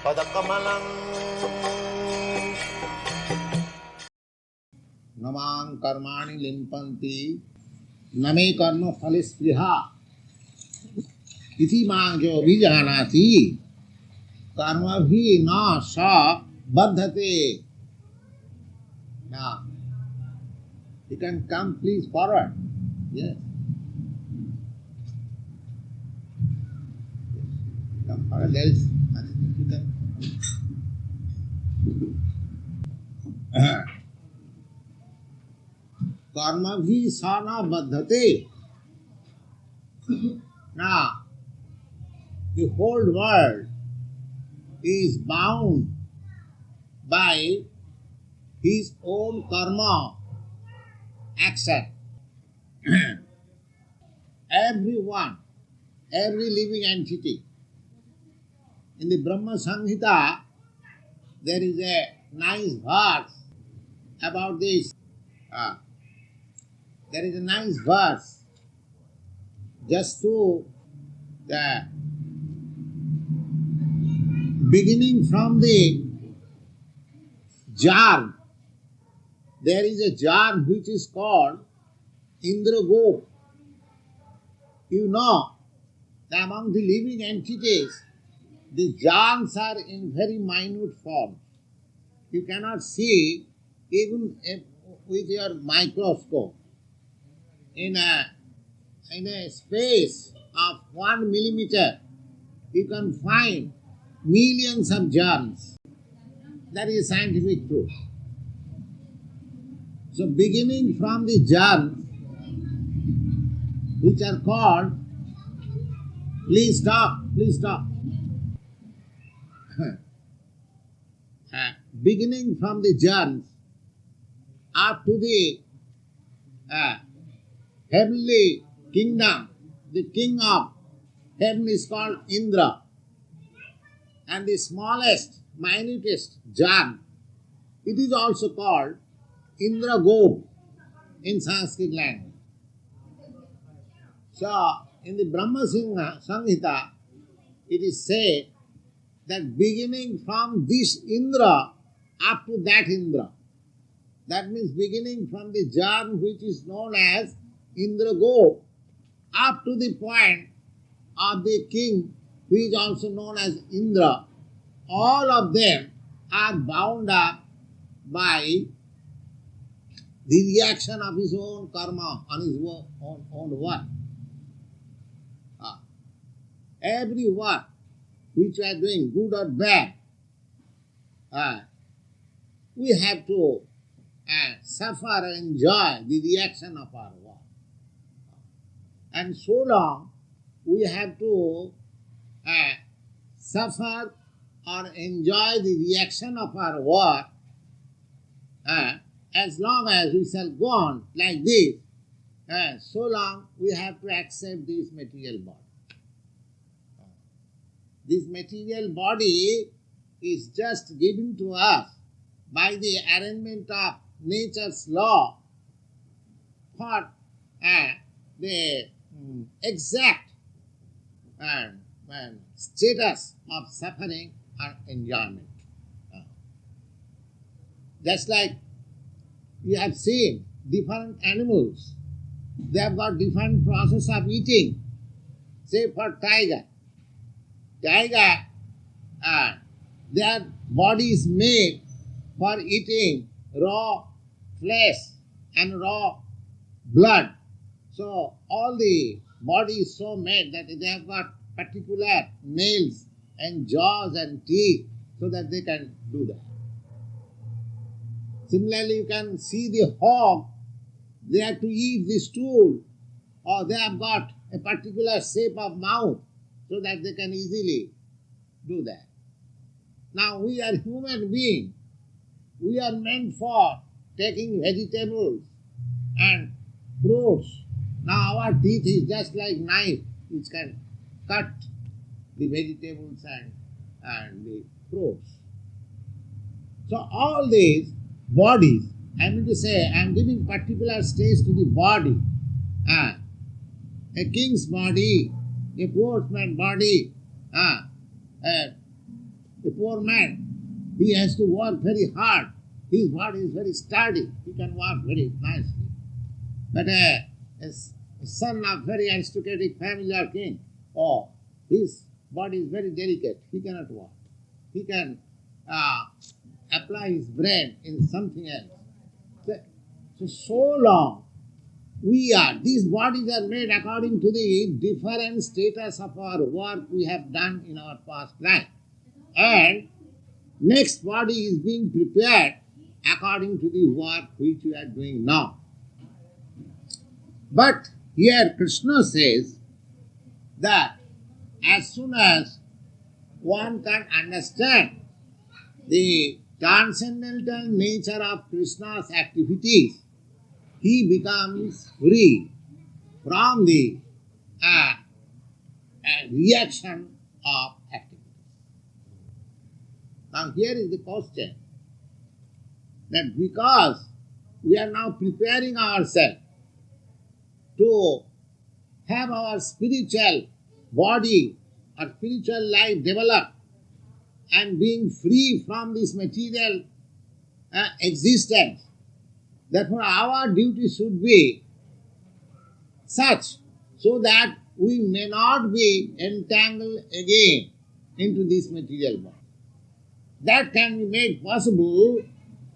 padakamalam namang karmani limpanti name karma phalispriha iti mangyo vijanati karma bhi na sa baddhate. Now, you can come please forward. Yes. Come forward, there is nothing you can. Karma bhi sana baddhate. Now, the whole world is bound by his own karma action. Everyone, every living entity. In the Brahma Samhita, there is a nice verse about this. There is a nice verse just to the beginning from the jar. There is a jar which is called Indragop. You know that among the living entities, the jars are in very minute form. You cannot see even with your microscope. In a space of 1 millimeter, you can find millions of germs. That is scientific truth. So beginning from the germs, which are called, please stop. Beginning from the germs up to the heavenly kingdom, the king of heaven is called Indra. And the smallest, minutest germ, it is also called Indragop in Sanskrit language. So, in the Brahma Samhita, it is said that beginning from this Indra up to that Indra, that means beginning from the germ which is known as Indragop up to the point of the king who is also known as Indra, all of them are bound up by the reaction of his own karma on his own work. Every work which we are doing, good or bad, we have to suffer and enjoy the reaction of our work. And so long we have to suffer or enjoy the reaction of our work, as long as we shall go on like this, so long we have to accept this material body. This material body is just given to us by the arrangement of nature's law for the exact status of suffering or enjoyment. Just like you have seen different animals, they have got different process of eating. Say for tiger, their body is made for eating raw flesh and raw blood. So all the body is so made that they have got particular nails and jaws and teeth so that they can do that. Similarly, you can see the hog, they have to eat the stool, or they have got a particular shape of mouth so that they can easily do that. Now we are human beings. We are meant for taking vegetables and fruits. Now our teeth is just like knife which can cut the vegetables and the fruits. So all these bodies, I mean to say, I am giving particular stage to the body. A king's body, a postman's body, A poor man, he has to work very hard. His body is very sturdy. He can work very nicely. But a son of very aristocratic family or king, his body is very delicate. He cannot work. He can apply his brain in something else. So long these bodies are made according to the different status of our work we have done in our past life. And next body is being prepared according to the work which we are doing now. But here Krishna says that as soon as one can understand the transcendental nature of Krishna's activities, he becomes free from the reaction of activities. Now here is the question, that because we are now preparing ourselves to have our spiritual body or spiritual life develop and being free from this material existence, therefore our duty should be such so that we may not be entangled again into this material body. That can be made possible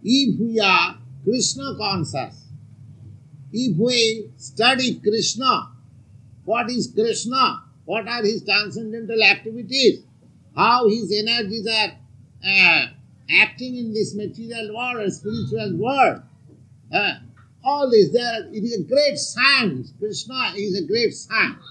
if we are Krishna conscious. If we study Krishna, what is Krishna? What are his transcendental activities? How his energies are acting in this material world or spiritual world? All this, it is a great science. Krishna is a great science.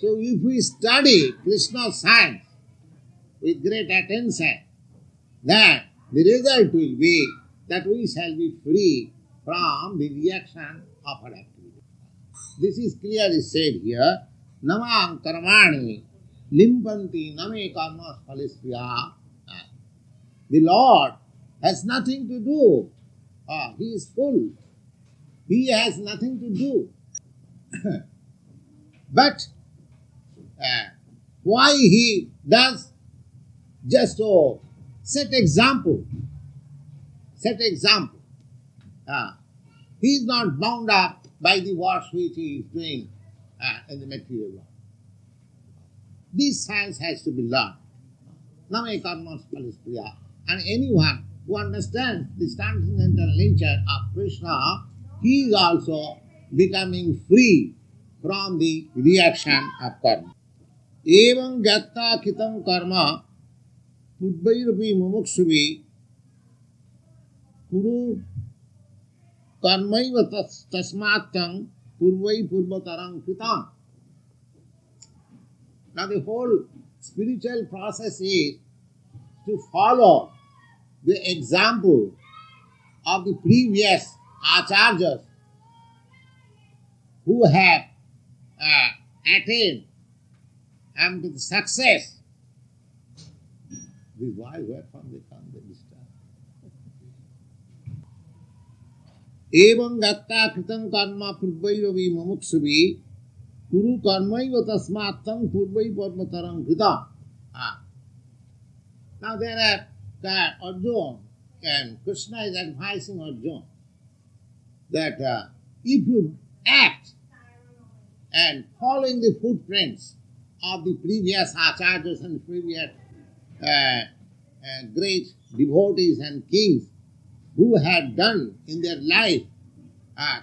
So if we study Krishna's science with great attention, then the result will be that we shall be free from the reaction of our activity. This is clearly said here. Namam karmani limpanti name karma phalispriya. The Lord has nothing to do. He is full. He has nothing to do. But why he does? Just to set example. Set example. He is not bound up by the works which he is doing in the material world. This science has to be learned. Name karma phalispriya. And anyone who understands the transcendental nature of Krishna, he is also becoming free from the reaction of karma. Evam gyatta kitam karma pudvairapi mumuksuvi kuru karmaiva tasmattam purvai purvatarang kritam. Now the whole spiritual process is to follow the example of the previous acharyas who have attained and to the success. These boys, where from they come, they disturb. Evam gatta kritam karma purvaivavi mumuksuvi kuru karmaiva tasmattam purvai padmataram kritam. Now there are Arjuna, and Krishna is advising Arjuna that if you act and following the footprints of the previous acharyas and previous great devotees and kings who had done in their life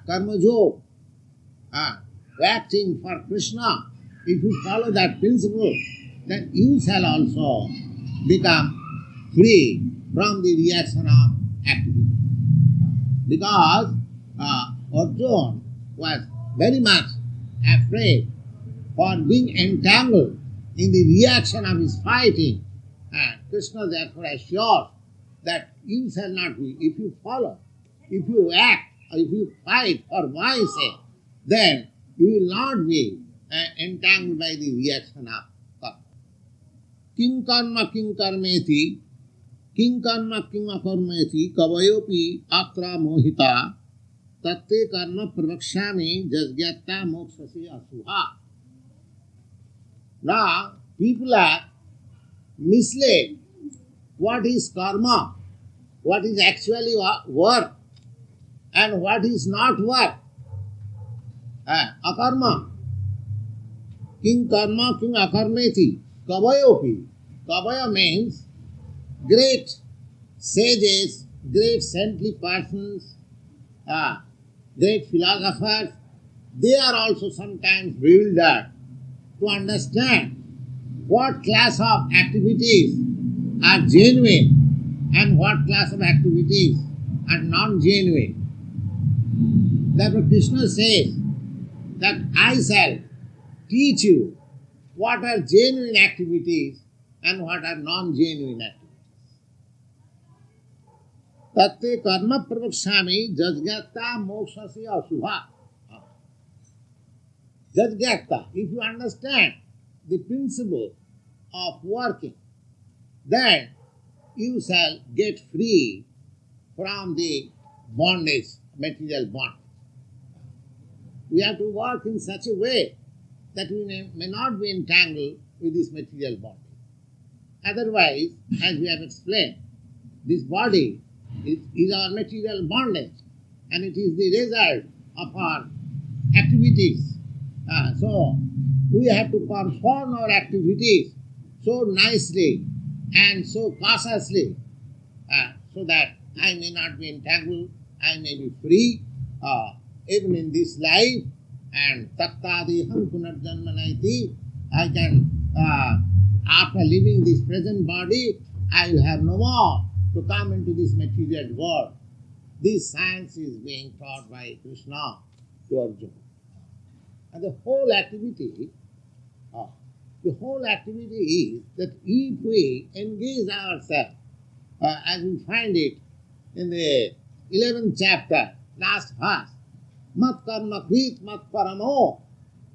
karma yoga, acting for Krishna, if you follow that principle, then you shall also become free from the reaction of activity. Because Arjuna was very much afraid for being entangled in the reaction of his fighting. Krishna therefore assures that you shall not be. If you follow, if you act, or if you fight for my sake, then you will not be entangled by the reaction of karma. King karma king karmeti, king karma king akarmeti, kavayopi atra mohita, tatte karma pravakshami jasgyatta mokshasi asuha. Now, people are misled what is karma, what is actually work, and what is not work. Akarma. King karma, king akarmeti. Kavayopi. Kavaya means great sages, great saintly persons, great philosophers. They are also sometimes bewildered to understand what class of activities are genuine and what class of activities are non-genuine. Therefore Krishna says that I shall teach you what are genuine activities and what are non-genuine activities. Tatte karma pravakshami jajgata mokshasi asubha. Jajgata, if you understand the principle of working, then you shall get free from the bondage, material bondage. We have to work in such a way that we may not be entangled with this material body. Otherwise, as we have explained, this body is our material bondage and it is the result of our activities. So, we have to perform our activities so nicely and so cautiously so that I may not be entangled, I may be free even in this life, and tattadiham punarjanmanaiti, I can, after leaving this present body, I will have no more to come into this material world. This science is being taught by Krishna to Arjuna. And the whole activity is that if we engage ourselves, as we find it in the 11th chapter, last verse, mat karma krit mat paramo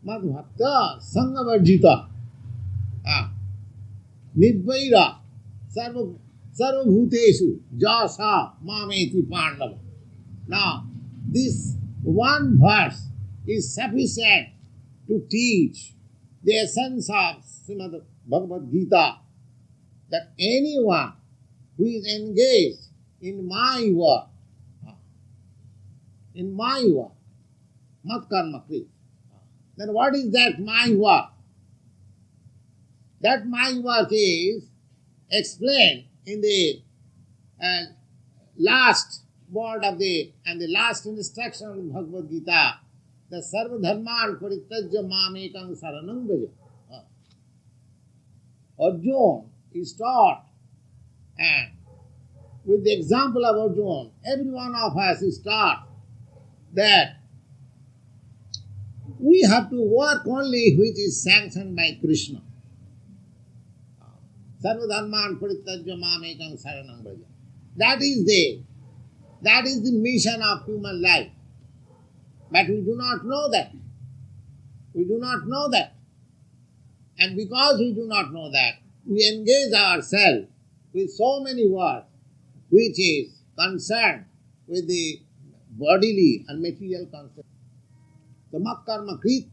mat bhakta sangavarjita nidvaira sarvabhuteshu jasa mameti pandava. Now, this one verse is sufficient to teach the essence of Srimad Bhagavad-gītā, that anyone who is engaged in my work, mat karma krit. Then what is that my work? That my work is explained in the last word of the last instruction of the Bhagavad-gītā, the sarva dharman parityajya mamekam saranam vraja. Arjuna is taught, and with the example of Arjuna, every one of us is taught that we have to work only which is sanctioned by Krishna. Sarva dharman parityajya mamekam saranam vraja. That is the mission of human life. But we do not know that. We do not know that. And because we do not know that, we engage ourselves with so many works which is concerned with the bodily and material concept. So mat karma krit.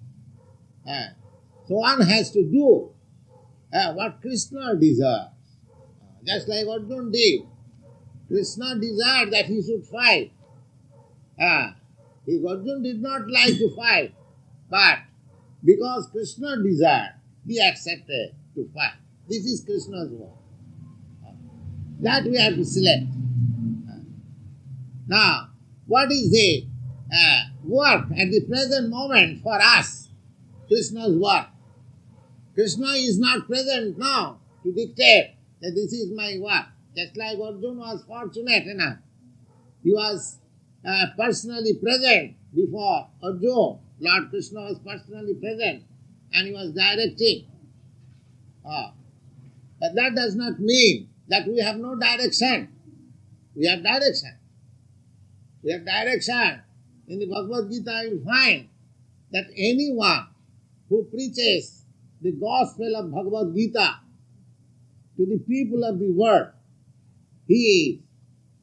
So one has to do what Krishna desires. Just like Arjuna did. Krishna desired that he should fight. Arjuna did not like to fight, but because Krishna desired, he accepted to fight. This is Krishna's work. That we have to select. Now, what is the work at the present moment for us? Krishna's work. Krishna is not present now to dictate that this is my work. Just like Arjuna was fortunate enough. He was personally present before Arjuna. Lord Kṛṣṇa was personally present and he was directing. But that does not mean that we have no direction. We have direction. We have direction. In the Bhagavad-gītā you will find that anyone who preaches the gospel of Bhagavad-gītā to the people of the world, he is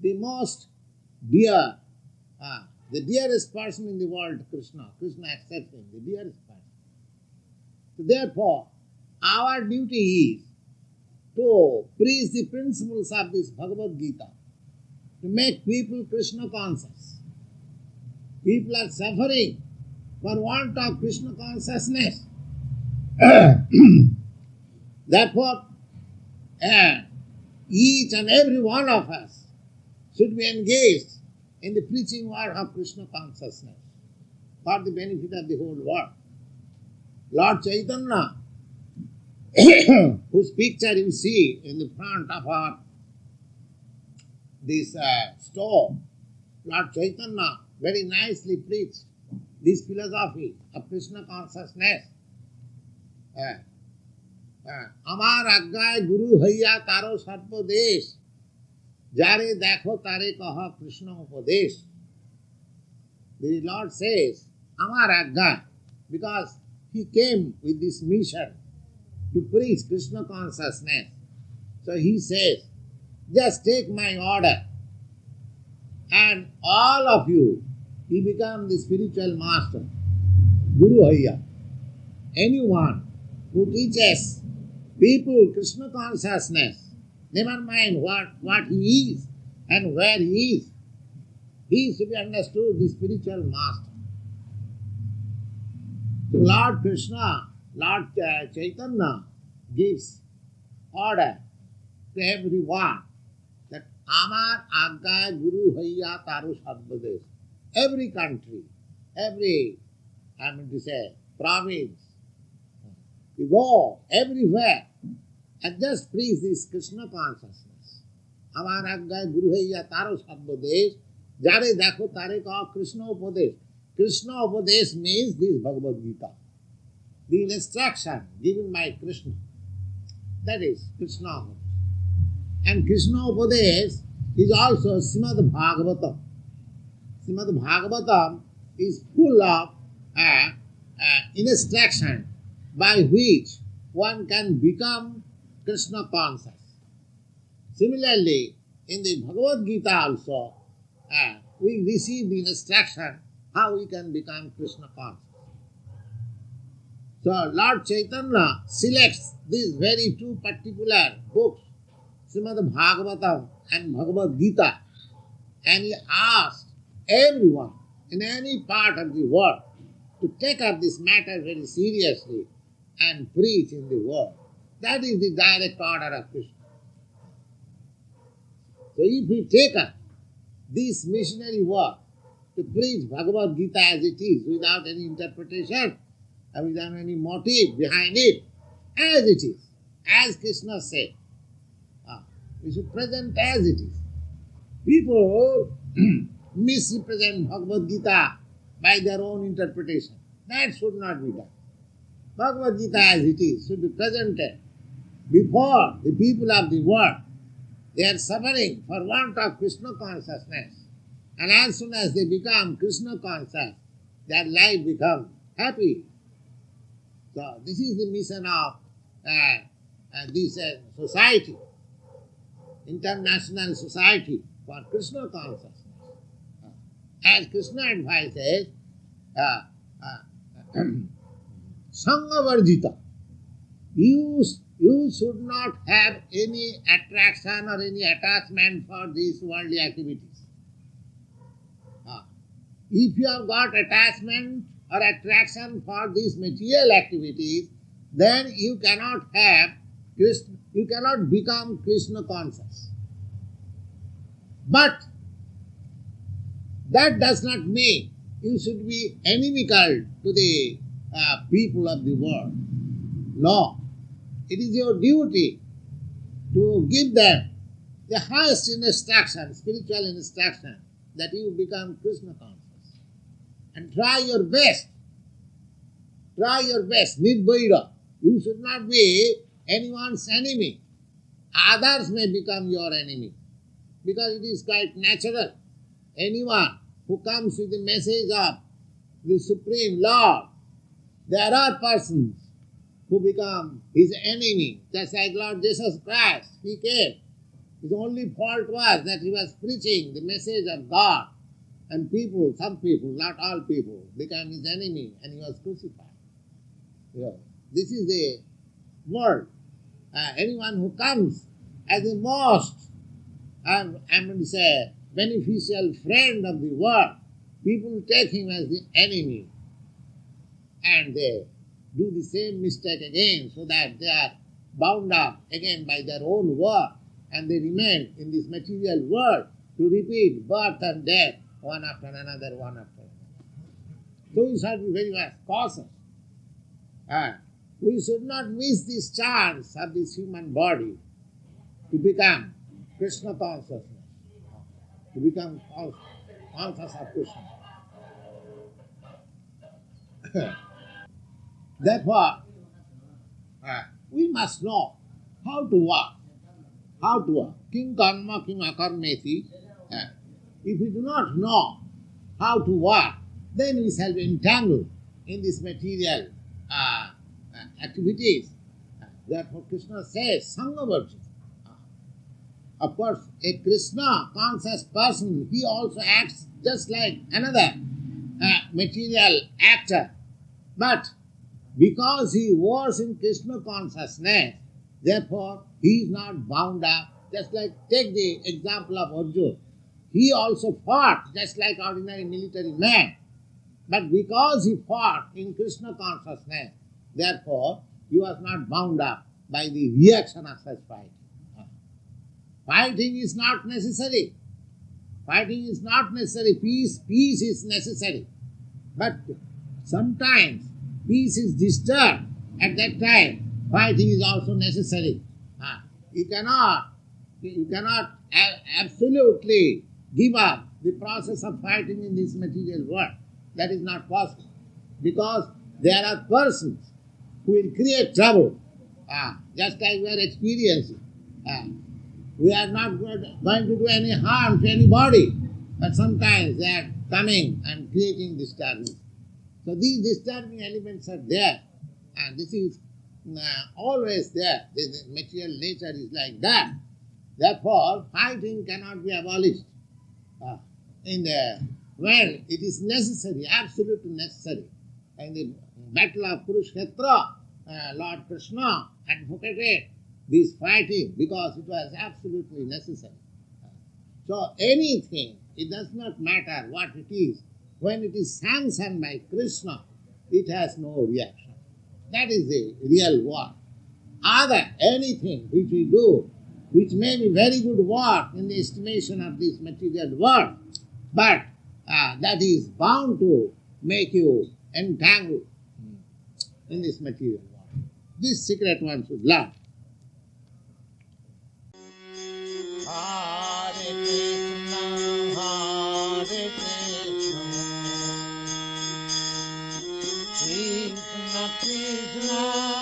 the most dear, the dearest person in the world to Krishna. Krishna accepts him, the dearest person. So therefore, our duty is to preach the principles of this Bhagavad-gītā, to make people Krishna conscious. People are suffering for want of Krishna consciousness. Therefore, each and every one of us should be engaged in the preaching work of Krishna consciousness for the benefit of the whole world. Lord Chaitanya, whose picture you see in the front of our this store, Lord Chaitanya very nicely preached this philosophy of Krishna consciousness. Amar aggai guru haiya taro sarvadesh, jare dekho tare kaha Krishna upadesh. The Lord says, Amar aggai, because He came with this mission to preach Krishna consciousness. So He says, just take my order and all of you, you become the spiritual master, Guru Hayya. Anyone who teaches people Krishna consciousness, never mind what he is and where he is, he is to be understood the spiritual master. So Lord Kṛṣṇa, Lord Chaitanya gives order to everyone that Amar Agga Guru Hayya Taru Sarvadesh. Every country, every, province, you go everywhere and just preach this Krishna consciousness. Amar Agga Guru Hayya Taru Sarvadesh, Jare Dakho Tare Kaha Krishna Upadesh. Krishna Upadesh means this Bhagavad-gītā, the instruction given by Krishna. That is Krishna Upadesh. And Krishna Upadesh is also Srimad Bhagavatam. Srimad Bhagavatam is full of instruction by which one can become Krishna conscious. Similarly, in the Bhagavad-gītā also, we receive the instruction how we can become Krishna conscious. So Lord Chaitanya selects these very two particular books, Srimad Bhagavatam and Bhagavad-gītā, and he asked everyone in any part of the world to take up this matter very seriously and preach in the world. That is the direct order of Krishna. So if we take up this missionary work to preach Bhagavad-gītā as it is, without any interpretation and without any motive behind it, as it is, as Krishna said, we should present as it is. People misrepresent Bhagavad-gītā by their own interpretation. That should not be done. Bhagavad-gītā as it is should be presented before the people of the world. They are suffering for want of Krishna consciousness. And as soon as they become Krishna conscious, their life becomes happy. So this is the mission of this society, International Society for Krishna Consciousness. As Krishna advises, Sangha Varjita, you should not have any attraction or any attachment for these worldly activities. If you have got attachment or attraction for these material activities, then you cannot have Krishna, you cannot become Krishna conscious. But that does not mean you should be inimical to the people of the world. No. It is your duty to give them the highest instruction, spiritual instruction, that you become Krishna conscious. And try your best. Try your best. Nirvaira. You should not be anyone's enemy. Others may become your enemy. Because it is quite natural. Anyone who comes with the message of the Supreme Lord, there are persons who become his enemy. Just like Lord Jesus Christ, he came. His only fault was that he was preaching the message of God. And people, some people, not all people, became his enemy and he was crucified. Yeah. This is the world. anyone who comes as the most, I'm going to say, beneficial friend of the world, people take him as the enemy. And they do the same mistake again, so that they are bound up again by their own work, and they remain in this material world to repeat birth and death, one after another, one after another. So we should be very much cautious. We should not miss this chance of this human body to become Krishna consciousness, to become conscious of Krishna. Therefore, we must know how to work. How to work. Kim karma, kim akarmeti. If we do not know how to work, then we shall be entangled in this material activities. Therefore, Krishna says, Sangha virtue. Of course, a Krishna conscious person, he also acts just like another material actor. But because he was in Krishna consciousness, therefore he is not bound up. Just like, take the example of Arjuna. He also fought just like ordinary military man. But because he fought in Krishna consciousness, therefore he was not bound up by the reaction of such fighting. Fighting is not necessary. Fighting is not necessary. Peace is necessary. But sometimes peace is disturbed. At that time, fighting is also necessary. You cannot absolutely give up the process of fighting in this material world. That is not possible. Because there are persons who will create trouble, just like we are experiencing. We are not going to do any harm to anybody, but sometimes they are coming and creating disturbance. So these disturbing elements are there, and this is always there. The material nature is like that. Therefore, fighting cannot be abolished. When it is necessary, absolutely necessary. In the battle of Kurukshetra, Lord Kṛṣṇa advocated this fighting because it was absolutely necessary. So anything, it does not matter what it is, when it is sanctioned by Krishna, it has no reaction. That is the real work. Anything which we do, which may be very good work in the estimation of this material world, but that is bound to make you entangled in this material world. This secret one should learn. Hare Krishna, Krishna Krishna,